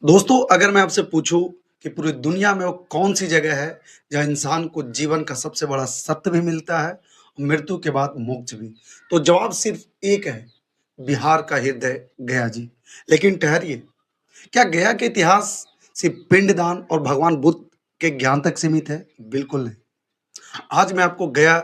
दोस्तों, अगर मैं आपसे पूछूं कि पूरी दुनिया में वो कौन सी जगह है जहां इंसान को जीवन का सबसे बड़ा सत्य भी मिलता है और मृत्यु के बाद मोक्ष भी, तो जवाब सिर्फ एक है। बिहार का हृदय गया जी। लेकिन ठहरिए, क्या गया के इतिहास सिर्फ पिंडदान और भगवान बुद्ध के ज्ञान तक सीमित है? बिल्कुल नहीं। आज मैं आपको गया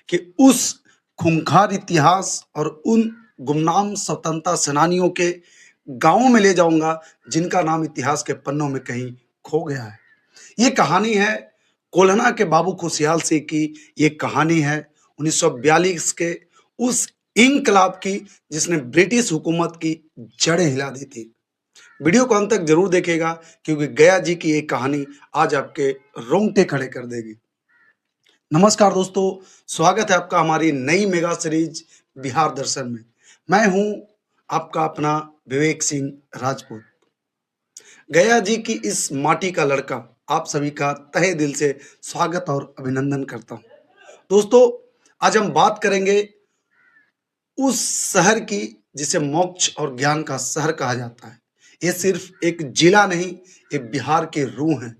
कि उस खूंखार इतिहास और उन गुमनाम स्वतंत्रता सेनानियों के गांवों में ले जाऊंगा जिनका नाम इतिहास के पन्नों में कहीं खो गया है। ये कहानी है कोल्हना के बाबू खुशहाल सिंह की। ये कहानी है 1942 के उस इंकलाब की जिसने ब्रिटिश हुकूमत की जड़ें हिला दी थी। वीडियो को अंत तक जरूर देखिएगा क्योंकि गया जी की ये कहानी आज आपके रोंगटे खड़े कर देगी। नमस्कार दोस्तों, स्वागत है आपका हमारी नई मेगा सीरीज बिहार दर्शन में। मैं हूं आपका अपना विवेक सिंह राजपूत। गया जी की इस माटी का लड़का आप सभी का तहे दिल से स्वागत और अभिनंदन करता हूं। दोस्तों, आज हम बात करेंगे उस शहर की जिसे मोक्ष और ज्ञान का शहर कहा जाता है। ये सिर्फ एक जिला नहीं, ये बिहार की रूह है।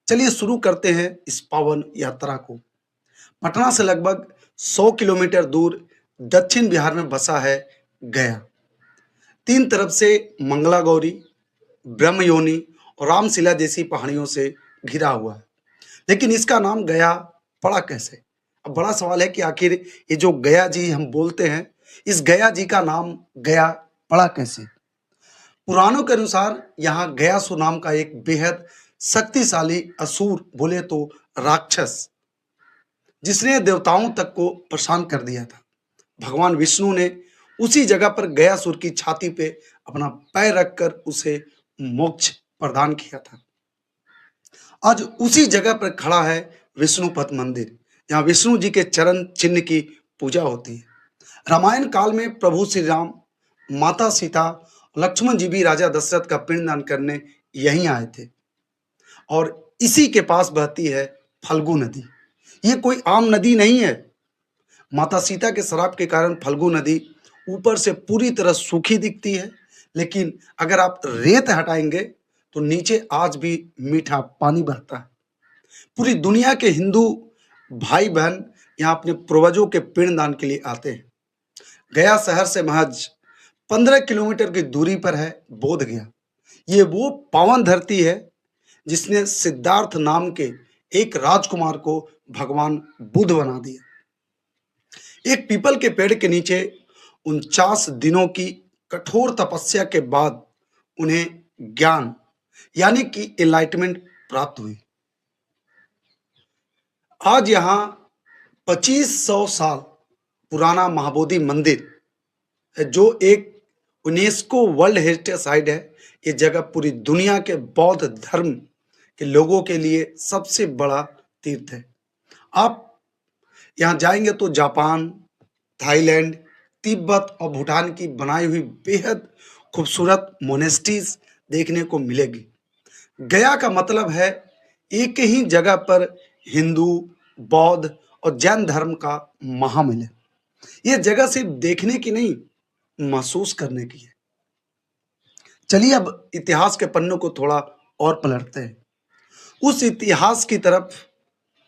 चलिए शुरू करते हैं इस पावन यात्रा को। पटना से लगभग 100 किलोमीटर दूर दक्षिण बिहार में बसा है गया। तीन तरफ से मंगला गौरी, ब्रह्मयोनी और रामशिला जैसी पहाड़ियों से घिरा हुआ है। लेकिन इसका नाम गया पड़ा कैसे? अब बड़ा सवाल है कि आखिर ये जो गया जी हम बोलते हैं, इस गया जी का नाम गया पड़ा कैसे? पुराणों के अनुसार यहाँ गयासुर नाम का एक बेहद शक्तिशाली असुर, बोले तो राक्षस, जिसने देवताओं तक को परेशान कर दिया था। भगवान विष्णु ने उसी जगह पर गयासुर की छाती पे अपना पैर रखकर उसे मोक्ष प्रदान किया था। आज उसी जगह पर खड़ा है विष्णुपद मंदिर, जहाँ विष्णु जी के चरण चिन्ह की पूजा होती है। रामायण काल में प्रभु श्री राम, माता सीता, लक्ष्मण जी भी राजा दशरथ का पिंडदान करने यहीं आए थे। और इसी के पास बहती है फल्गु नदी। ये कोई आम नदी नहीं है। माता सीता के श्राप के कारण फल्गु नदी ऊपर से पूरी तरह सूखी दिखती है, लेकिन अगर आप रेत हटाएंगे तो नीचे आज भी मीठा पानी बहता है। पूरी दुनिया के हिंदू भाई बहन यहाँ अपने पूर्वजों के पिंडदान के लिए आते हैं। गया शहर से महज 15 किलोमीटर की दूरी पर है बोध गया। ये वो पावन धरती है जिसने सिद्धार्थ नाम के एक राजकुमार को भगवान बुद्ध बना दिया। एक पीपल के पेड़ के नीचे 49 दिनों की कठोर तपस्या के बाद उन्हें ज्ञान यानी कि एनलाइटमेंट प्राप्त हुई। आज यहाँ 2500 साल पुराना महाबोधि मंदिर है, जो एक यूनेस्को वर्ल्ड हेरिटेज साइट है। ये जगह पूरी दुनिया के बौद्ध धर्म के लोगों के लिए सबसे बड़ा तीर्थ है। आप यहाँ जाएंगे तो जापान, थाईलैंड, तिब्बत और भूटान की बनाई हुई बेहद खूबसूरत मोनेस्ट्रीज देखने को मिलेगी। गया का मतलब है एक ही जगह पर हिंदू, बौद्ध और जैन धर्म का महामिलन। ये जगह सिर्फ देखने की नहीं, महसूस करने की है। चलिए अब इतिहास के पन्नों को थोड़ा और पलटते हैं, उस इतिहास की तरफ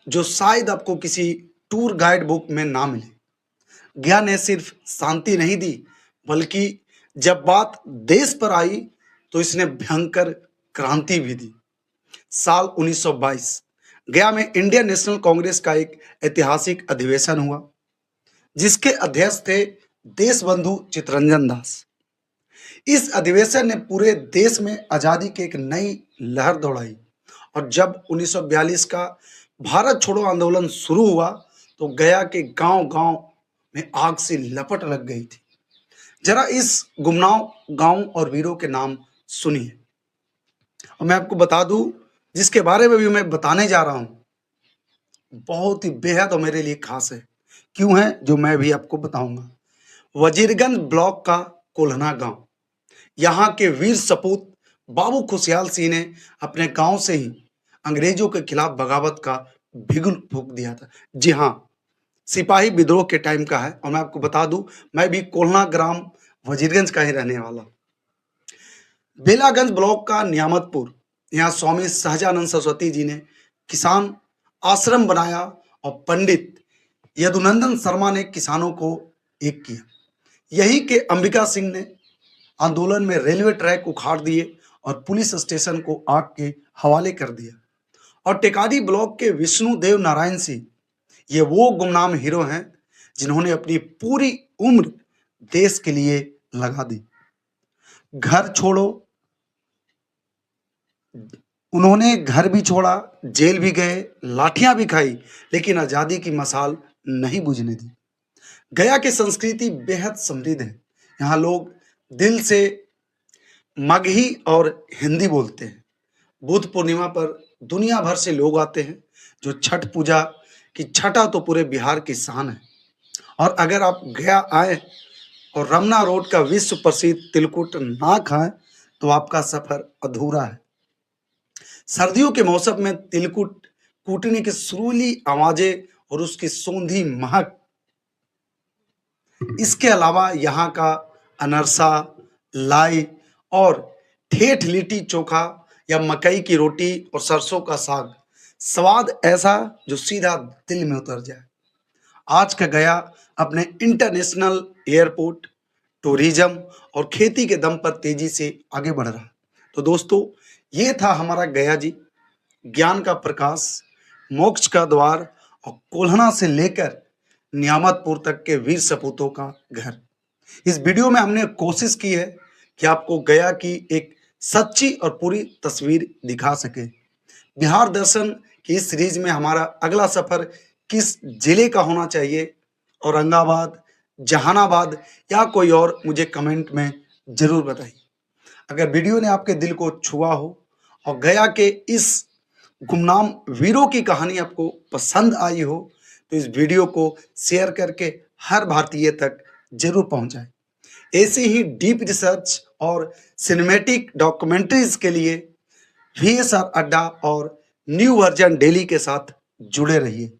जो शायद आपको किसी टूर गाइड बुक में ना मिले। गया ने सिर्फ शांति नहीं दी, बल्कि जब बात देश पर आई तो इसने भयंकर क्रांति भी दी। साल 1922 गया में इंडियन नेशनल कांग्रेस का एक ऐतिहासिक अधिवेशन हुआ, जिसके अध्यक्ष थे देशबंधु चित्तरंजन दास। इस अधिवेशन ने पूरे देश में आजादी की एक नई लहर दौड़ाई। और जब 1942 का भारत छोड़ो आंदोलन शुरू हुआ तो गया के गांव-गांव में आग सी लपट लग गई थी। जरा इस गुमनाम गांव और वीरों के नाम सुनिए। और मैं आपको बता दूं, जिसके बारे में भी मैं बताने जा रहा हूं, बहुत ही बेहद और मेरे लिए खास है। क्यों है, जो मैं भी आपको बताऊंगा। वजीरगंज ब्लॉक का कोल्हना गांव, यहाँ के वीर सपूत बाबू खुशहाल सिंह ने अपने गांव से ही अंग्रेजों के खिलाफ बगावत का बिगुल फूंक दिया था। जी हाँ, सिपाही विद्रोह के टाइम का है। और मैं आपको बता दूं, मैं भी कोल्हना ग्राम वजीरगंज का ही रहने वाला हूं। बेलागंज ब्लॉक का नियामतपुर, यहाँ स्वामी सहजानंद सरस्वती जी ने किसान आश्रम बनाया और पंडित यदुनंदन शर्मा ने किसानों को एक किया। यही के अंबिका सिंह ने आंदोलन में रेलवे ट्रैक उखाड़ दिए और पुलिस स्टेशन को आग के हवाले कर दिया। और टेकारी ब्लॉक के विष्णु देव नारायण सिंह, ये वो गुमनाम हीरो हैं जिन्होंने अपनी पूरी उम्र देश के लिए लगा दी। घर छोड़ो, उन्होंने घर भी छोड़ा, जेल भी गए, लाठियां भी खाई, लेकिन आजादी की मशाल नहीं बुझने दी। गया की संस्कृति बेहद समृद्ध है। यहाँ लोग दिल से मगही और हिंदी बोलते हैं। बुद्ध पूर्णिमा पर दुनिया भर से लोग आते हैं। जो छठ पूजा की छठा तो पूरे बिहार की शान है। और अगर आप गया आए और रमना रोड का विश्व प्रसिद्ध तिलकुट ना खाएं तो आपका सफर अधूरा है। सर्दियों के मौसम में तिलकुट कूटने की सुरीली आवाजें और उसकी सौंधी महक, इसके अलावा यहाँ का अनरसा, लाई और ठेठ लिट्टी चोखा या मकई की रोटी और सरसों का साग, स्वाद ऐसा जो सीधा दिल में उतर जाए। आज का गया अपने इंटरनेशनल एयरपोर्ट, टूरिज्म और खेती के दम पर तेजी से आगे बढ़ रहा है। तो दोस्तों, ये था हमारा गया जी, ज्ञान का प्रकाश, मोक्ष का द्वार और कोल्हना से लेकर नियामतपुर तक के वीर सपूतों का घर। इस वीडियो में हमने कोशिश की है कि आपको गया की एक सच्ची और पूरी तस्वीर दिखा सके। बिहार दर्शन की इस सीरीज में हमारा अगला सफर किस जिले का होना चाहिए, औरंगाबाद, जहानाबाद या कोई और, मुझे कमेंट में जरूर बताइए। अगर वीडियो ने आपके दिल को छुआ हो और गया के इस गुमनाम वीरों की कहानी आपको पसंद आई हो तो इस वीडियो को शेयर करके हर भारतीय तक जरूर पहुंचाएं। ऐसे ही डीप रिसर्च और सिनेमैटिक डॉक्यूमेंट्रीज के लिए VSR अड्डा और न्यू वर्जन डेली के साथ जुड़े रहिए।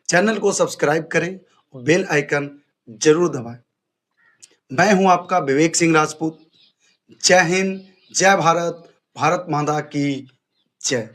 चैनल को सब्सक्राइब करें और बेल आइकन जरूर दबाएं। मैं हूं आपका विवेक सिंह राजपूत। जय हिंद, जय भारत, भारत माता की जय।